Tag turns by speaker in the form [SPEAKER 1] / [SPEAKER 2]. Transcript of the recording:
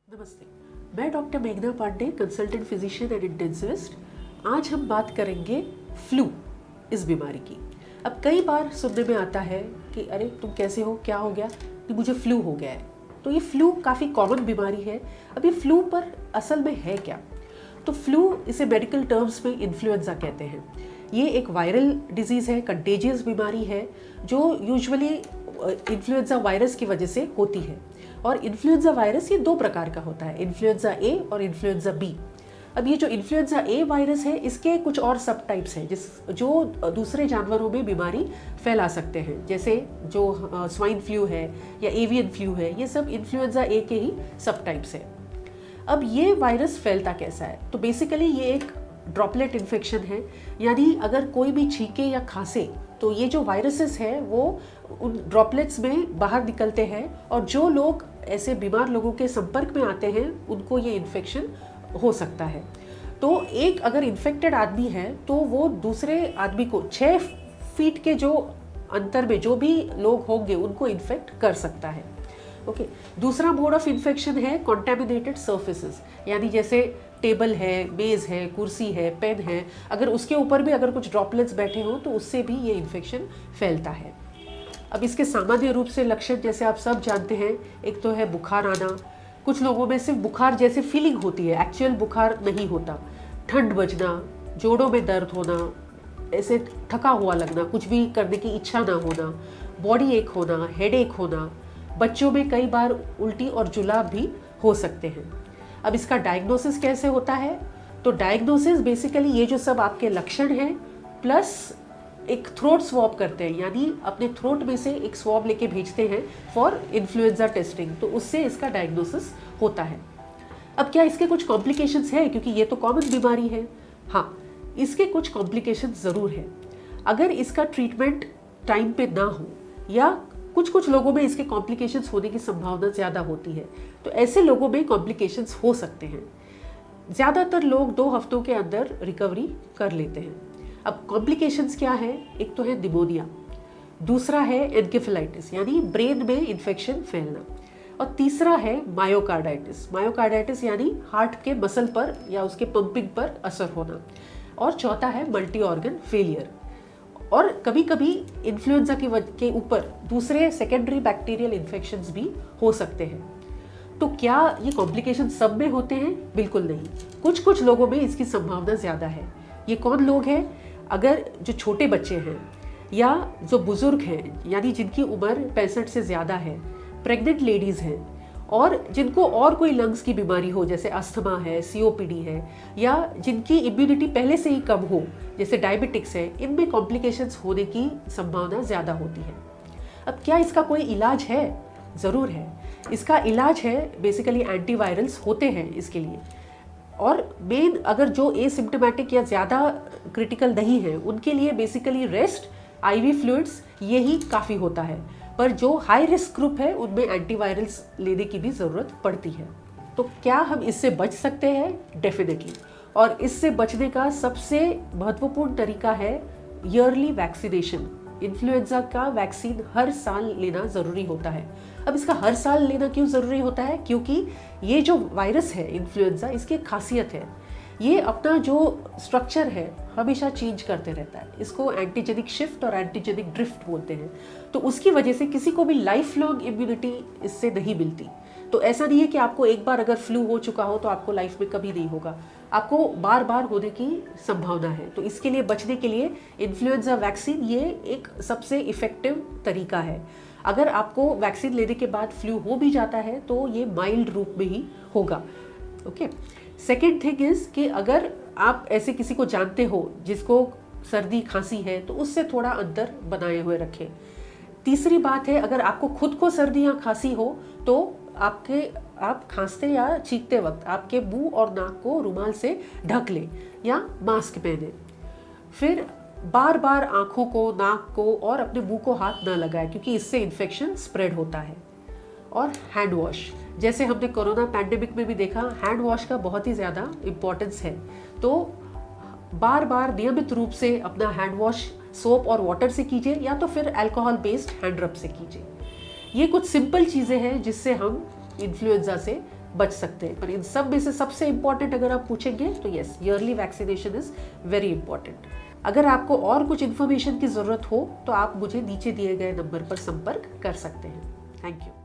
[SPEAKER 1] नमस्ते, मैं डॉक्टर मेघना Pandey, consultant physician and intensivist. आज हम बात करेंगे फ्लू इस बीमारी की। अब कई बार सुनने में आता है कि अरे तुम कैसे हो, क्या हो गया, कि मुझे फ्लू हो गया है। तो ये फ्लू काफ़ी कॉमन बीमारी है। अब ये फ्लू पर असल में है क्या? तो फ्लू, इसे मेडिकल टर्म्स में इन्फ्लुएंजा कहते हैं। ये एक वायरल डिजीज़ है, कंटेजियस बीमारी है, जो यूजुअली इन्फ्लुएंजा वायरस की वजह से होती है। और इन्फ्लुएंजा वायरस ये दो प्रकार का होता है, इन्फ्लुएंजा ए और इन्फ्लुएंजा बी। अब ये जो इन्फ्लुएंजा ए वायरस है, इसके कुछ और सब टाइप्स हैं जो दूसरे जानवरों में बीमारी फैला सकते हैं, जैसे जो स्वाइन फ्लू है या एवियन फ्लू है, ये सब इन्फ्लुएंजा ए के ही सब टाइप्स हैं। अब ये वायरस फैलता कैसा है? तो बेसिकली ये एक ड्रॉपलेट इन्फेक्शन है, यानी अगर कोई भी छींके या खांसे तो ये जो वायरसेस है वो उन ड्रॉपलेट्स में बाहर निकलते हैं, और जो लोग ऐसे बीमार लोगों के संपर्क में आते हैं उनको ये इन्फेक्शन हो सकता है। तो एक अगर इन्फेक्टेड आदमी है तो वो दूसरे आदमी को 6 फीट के जो अंतर में जो भी लोग होंगे उनको इन्फेक्ट कर सकता है। ओके, दूसरा मोड ऑफ इन्फेक्शन है कॉन्टेमिनेटेड सर्फेसेस, यानी जैसे टेबल है, मेज़ है, कुर्सी है, पेन है, अगर उसके ऊपर भी अगर कुछ ड्रॉपलेट्स बैठे हों तो उससे भी ये इन्फेक्शन फैलता है। अब इसके सामान्य रूप से लक्षण जैसे आप सब जानते हैं, एक तो है बुखार आना, कुछ लोगों में सिर्फ बुखार जैसे फीलिंग होती है, एक्चुअल बुखार नहीं होता, ठंड बजना, जोड़ों में दर्द होना, ऐसे थका हुआ लगना, कुछ भी करने की इच्छा ना होना, बॉडी एक होना, हेड एक होना, बच्चों में कई बार उल्टी और जुलाब भी हो सकते हैं। अब इसका डायग्नोसिस कैसे होता है? तो डायग्नोसिस बेसिकली ये जो सब आपके लक्षण हैं प्लस एक थ्रोट स्वॉब करते हैं, यानी अपने थ्रोट में से एक स्वॉब लेके भेजते हैं फॉर इन्फ्लुएंजा टेस्टिंग, तो उससे इसका डायग्नोसिस होता है। अब क्या इसके कुछ कॉम्प्लिकेशंस हैं, क्योंकि ये तो कॉमन बीमारी है? हाँ, इसके कुछ कॉम्प्लिकेशंस ज़रूर हैं। अगर इसका ट्रीटमेंट टाइम पे ना हो या कुछ लोगों में इसके कॉम्प्लिकेशंस होने की संभावना ज़्यादा होती है, तो ऐसे लोगों में कॉम्प्लिकेशंस हो सकते हैं। ज़्यादातर लोग 2 हफ्तों के अंदर रिकवरी कर लेते हैं। अब कॉम्प्लिकेशंस क्या है? एक तो है निमोनिया, दूसरा है एन्केफेलाइटिस यानी ब्रेन में इन्फेक्शन फैलना, और तीसरा है मायोकार्डाइटिस। मायोकार्डाइटिस यानी हार्ट के मसल पर या उसके पंपिंग पर असर होना, और चौथा है मल्टी ऑर्गन फेलियर। और कभी कभी इन्फ्लुएंजा के ऊपर दूसरे सेकेंडरी बैक्टीरियल इन्फेक्शंस भी हो सकते हैं। तो क्या ये कॉम्प्लिकेशन सब में होते हैं? बिल्कुल नहीं, कुछ लोगों में इसकी संभावना ज़्यादा है। ये कौन लोग हैं? अगर जो छोटे बच्चे हैं या जो बुज़ुर्ग हैं, यानी जिनकी उम्र 65 से ज़्यादा है, प्रेग्नेंट लेडीज़ हैं, और जिनको और कोई लंग्स की बीमारी हो जैसे अस्थमा है, सीओपीडी है, या जिनकी इम्यूनिटी पहले से ही कम हो जैसे डायबिटिक्स है, इनमें कॉम्प्लिकेशंस होने की संभावना ज़्यादा होती है। अब क्या इसका कोई इलाज है? ज़रूर है। इसका इलाज है बेसिकली एंटीवायरल्स होते हैं इसके लिए, और मेन अगर जो एसिम्प्टोमेटिक या ज़्यादा क्रिटिकल नहीं है उनके लिए बेसिकली रेस्ट, आईवी फ्लूइड्स, यही काफ़ी होता है। पर जो हाई रिस्क ग्रुप है उनमें एंटीवायरल्स लेने की भी ज़रूरत पड़ती है। तो क्या हम इससे बच सकते हैं? डेफिनेटली। और इससे बचने का सबसे महत्वपूर्ण तरीका है ईयरली वैक्सीनेशन। इन्फ्लुएंजा का वैक्सीन हर साल लेना ज़रूरी होता है। अब इसका हर साल लेना क्यों ज़रूरी होता है? क्योंकि ये जो वायरस है इन्फ्लुएंजा, इसकी खासियत है, ये अपना जो स्ट्रक्चर है हमेशा चेंज करते रहता है। इसको एंटीजेनिक शिफ्ट और एंटीजेनिक ड्रिफ्ट बोलते हैं। तो उसकी वजह से किसी को भी लाइफ लॉन्ग इम्यूनिटी इससे नहीं मिलती। तो ऐसा नहीं है कि आपको एक बार अगर फ्लू हो चुका हो तो आपको लाइफ में कभी नहीं होगा, आपको बार बार होने की संभावना है। तो इसके लिए बचने के लिए इन्फ्लुएंजा वैक्सीन ये एक सबसे इफ़ेक्टिव तरीका है। अगर आपको वैक्सीन लेने के बाद फ्लू हो भी जाता है तो ये माइल्ड रूप में ही होगा। ओके, सेकेंड थिंग इज़ कि अगर आप ऐसे किसी को जानते हो जिसको सर्दी खांसी है तो उससे थोड़ा अंतर बनाए हुए रखें। तीसरी बात है, अगर आपको खुद को सर्दी या खांसी हो तो आप खांसते या छींकते वक्त आपके मुंह और नाक को रुमाल से ढक लें या मास्क पहने। फिर बार बार आँखों को, नाक को और अपने मुंह को हाथ ना लगाएं, क्योंकि इससे इन्फेक्शन स्प्रेड होता है। और हैंड वॉश, जैसे हमने कोरोना पैंडेमिक में भी देखा, हैंड वॉश का बहुत ही ज़्यादा इम्पोर्टेंस है। तो बार बार नियमित रूप से अपना हैंड वॉश सोप और वाटर से कीजिए या तो फिर अल्कोहल बेस्ड हैंड रब से कीजिए। ये कुछ सिंपल चीज़ें हैं जिससे हम इन्फ्लुएंजा से बच सकते हैं। पर इन सब में से सबसे इंपॉर्टेंट अगर आप पूछेंगे तो yes, yearly vaccination is very important. अगर आपको और कुछ इन्फॉर्मेशन की ज़रूरत हो तो आप मुझे नीचे दिए गए नंबर पर संपर्क कर सकते हैं। Thank you.